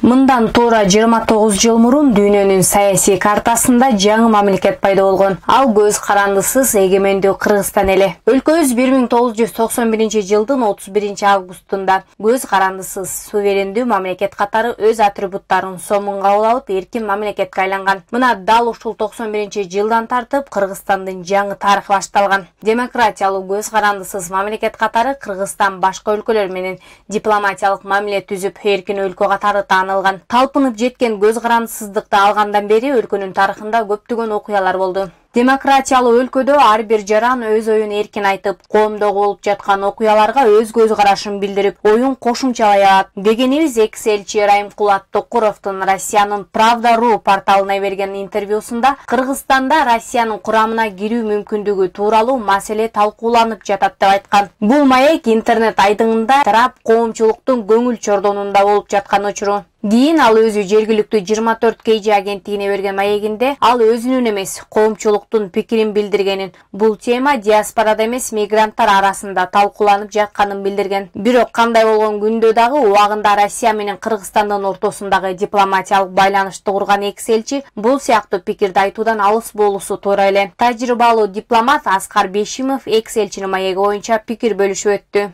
Мындан туура 29 жыл мурун дүйнөнүн саясий картасында жаңы мамлекет пайда болгон. Ал көз карандысыз эгемендүү Кыргызстан эли. Өлкөбүз 1991 жылдын 31 августунда көз карандысыз суверендүү мамлекет катары өз атрибуттарын сомун кабыл алып, эркин мамлекетке айланган. Мына дал ушул 91 жылдан тартып Кыргызстандын жаңы тарыхы башталган. Демократиялуу көз карандысыз мамлекет катары Кыргызстан башка өлкөлөр менен дипломатиялык мамиле түзүп, эркин өлкө катары таанылган. Талпынып жеткен көз карандысыздыкты алгандан бери өлкөнүн тарыхында көптөгөн окуялар болду. Демократиялуу өлкөдө ар бир жаран өз оюн эркин айтып, коомдо болуп жаткан окуяларга өз көз карашын билдирип, оюн кошумчалай алат дегенибиз экс-элчи Райымкул Аттокуровдун Россиянын Правда.ру порталына берген интервьюсунда Кыргызстанда Россиянын курамына кирүү мүмкүндүгү тууралуу маселе талкууланып жатат деп айткан. Бул маек интернет айдыңында тарап коомчулуктун көңүл чордонунда болуп жаткан учуру. Кийин ал өзү жергиликтүү 24 KG агенттигине берген маегинде ал өзүнүн эмес, коомчулуктун пикирин билдиргенин, бул тема диаспорада эмес мигранттар арасында талкууланып жатканын билдирген. Бирок кандай болгон күндө дагы убагында Россия менен Кыргызстандын ортосундагы дипломатиялык байланышты курган экс-элчи бул сыяктуу пикирди айтуудан алыс болуусу туура эле. Тажрыйбалуу дипломат Аскар Бешимов экс-элчинин маеги боюнча пикир бөлүшүп өттү.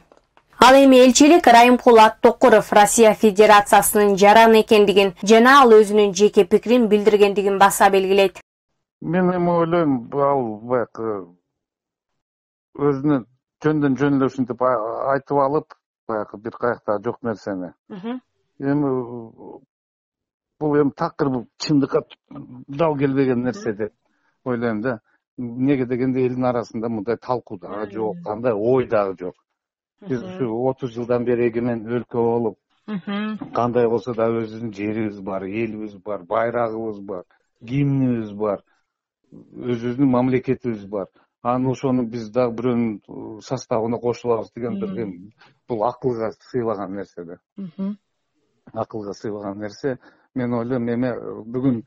Ал эми элчилик Райымкул Аттокуров Россия Федерациясынын жараны экендигин жана ал өзүнүн жеке пикирин билдиргендигин баса белгилейт. Мен эми ойлойм, ал баягы өзүнүн жөндөн жөн эле ушинтип айтып алып, баягы бир каякта жок нерсени. Эми бул эми такыр бул чындыкка дал келбеген нерсе деп ойлойм да. Эмнеге дегенде элдин арасында мындай талкуу дагы жок, кандай ой дагы жок. Биз ушу 30 жылдан бери эгемен өлкө болуп, кандай болсо да өзүбүздүн жерибиз бар, элибиз бар, байрагыбыз бар, гимнибиз бар, өзүбүздүн мамлекетибиз бар. Анан ошону биз дагы бирөөнүн составына кошулабыз деген бир бул акылга сыйбаган нерсе да. Акылга сыйбаган нерсе. Мен ойлойм, эми бүгүн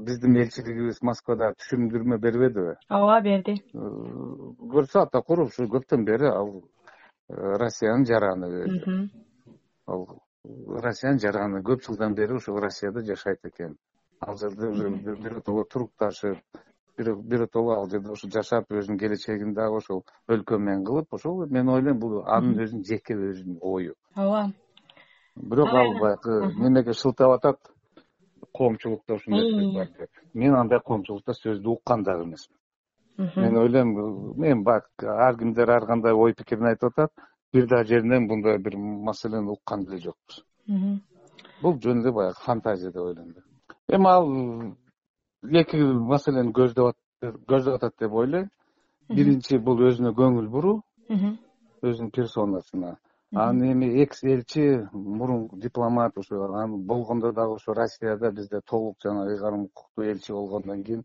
биздин элчилигибиз Москвада түшүндүрмө бербедиби? Ооба, берди. Көрсө Аттокуров ушу көптөн бери ал Россиянын жараны өзү. Ал Россиянын жараны көп жылдан бери ушул Россияда жашайт экен. Ал жерде биротоло турукташып, биротоло ал жерде ошо жашап, өзүнүн келечегин дагы ошол өлкө менен кылып, ошол мен ойлойм бул анын өзүнүн жеке өзүнүн ою. Ооба. Бирок ал баягы немеге шылтап атат, коомчулукта ушундай сөз бар деп. Мен андай коомчулукта сөздү уккан дагы эмесмин. Мен ойлойм, мен бак ар кимдер ар кандай ой пикирин айтып атат, бир да жеринен мындай бир маселени уккан деле жокпуз. Бул жөн эле баягы фантазия деп ойлойм. Эми ал эки маселени көздөп атат деп ойлойм. Биринчи бул өзүнө көңүл буруу, өзүнүн персонасына. Анан эми экс-элчи, мурун дипломат ошо болгондо дагы ошо Россияда бизде толук жана ыйгарым укуктуу элчи болгондон кийин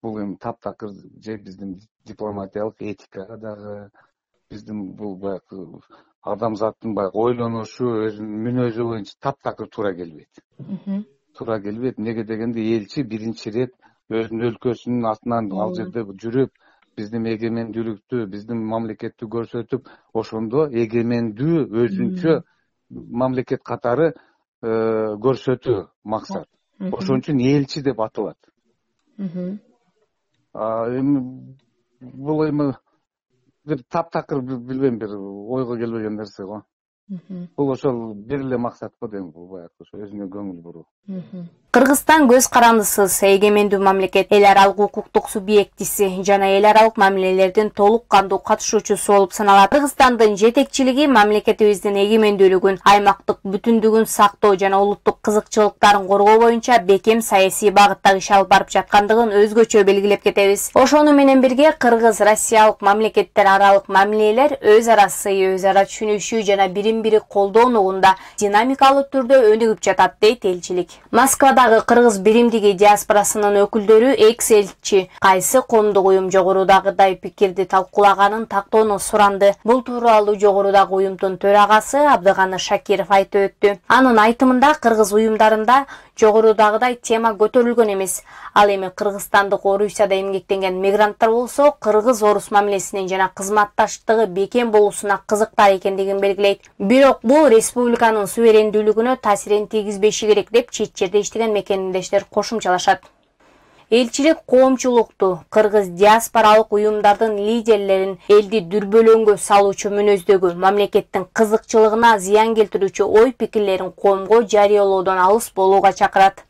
бул эми таптакыр же биздин дипломатиялык этикага дагы, биздин бул баягы адамзаттын баягы ойлонушу, өзүнүн мүнөзү боюнча таптакыр туура келбейт. Туура келбейт. Эмнеге дегенде элчи биринчи ирет өзүнүн өлкөсүнүн атынан ал жерде жүрүп, биздин эгемендүүлүктү, биздин мамлекетти көрсөтүп, ошондо эгемендүү өзүнчө мамлекет катары көрсөтүү максат. Ошон үчүн элчи деп аталат. Эми бул эми бир таптакыр билбейм, бир ойго келбеген нерсе го. Бул ошол бир эле максат го дейм, бул баягы ошо өзүнө көңүл буруу. Кыргызстан көз карандысыз эгемендүү мамлекет, эл аралык укуктук субъектиси жана эл аралык мамилелердин толук кандуу катышуучусу болуп саналат. Кыргызстандын жетекчилиги мамлекетибиздин эгемендүүлүгүн, аймактык бүтүндүгүн сактоо жана улуттук кызыкчылыктарын коргоо боюнча бекем саясий багытта иш алып барып жаткандыгын өзгөчө белгилеп кетебиз. Ошону менен бирге кыргыз-россиялык мамлекеттер аралык мамилелер өз ара сый, өз ара түшүнүшүү жана бирин-бири колдоо нугунда динамикалуу түрдө өнүгүп жатат, дейт элчилик. Москвадагы кыргыз биримдиги диаспорасынын өкүлдөрү экс-элчи кайсы коомдук уюм жогорудагыдай пикирди талкуулаганын тактоону суранды. Бул тууралуу жогорудагы уюмдун төрагасы Абдыганы Шакиров айтып өттү. Анын айтымында кыргыз уюмдарында жогорудагыдай тема көтөрүлгөн эмес. Ал эми Кыргызстандык Орусияда эмгектенген мигранттар болсо кыргыз орус мамилесинен жана кызматташтыгы бекем болуусуна кызыктар экендигин белгилейт. Бирок бул республиканын суверендүүлүгүнө таасирин тийгизбеши керек деп чет жерде иштеген мекендештер кошумчалашат. Элчилик коомчулукту, кыргыз диаспоралык уюмдардын лидерлерин элди дүрбөлөңгө салуучу мүнөздөгү, мамлекеттин кызыкчылыгына зыян келтирүүчү ой пикирлерин коомго жарыялоодон алыс болууга чакырат.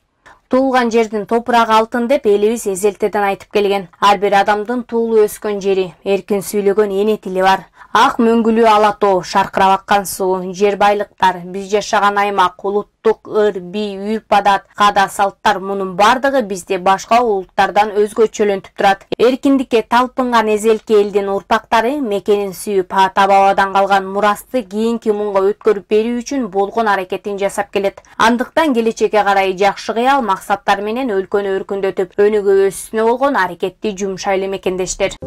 Туулган жердин топурагы алтын деп элибиз эзелтеден айтып келген. Ар бир адамдын туулуп өскөн жери, эркин сүйлөгөн эне тили бар. Ак мөңгүлүү ала тоо, шаркырап аккан суу, жер байлыктар, биз жашаган аймак, улуттук ыр, бий, үрп-адат, каада салттар мунун бардыгы бизде башка улуттардан өзгөчөлөнтүп турат. Эркиндикке талпынган эзелки элдин урпактары мекенин сүйүп, ата-бабадан калган мурасты кийинки мунга өткөрүп берүү үчүн болгон аракетин жасап келет. Андыктан келечекке карай жакшы кыял максаттар менен өлкөнү өркүндөтүп, өнүгүү өсүүсүнө болгон аракетти жумшайлы мекендештер.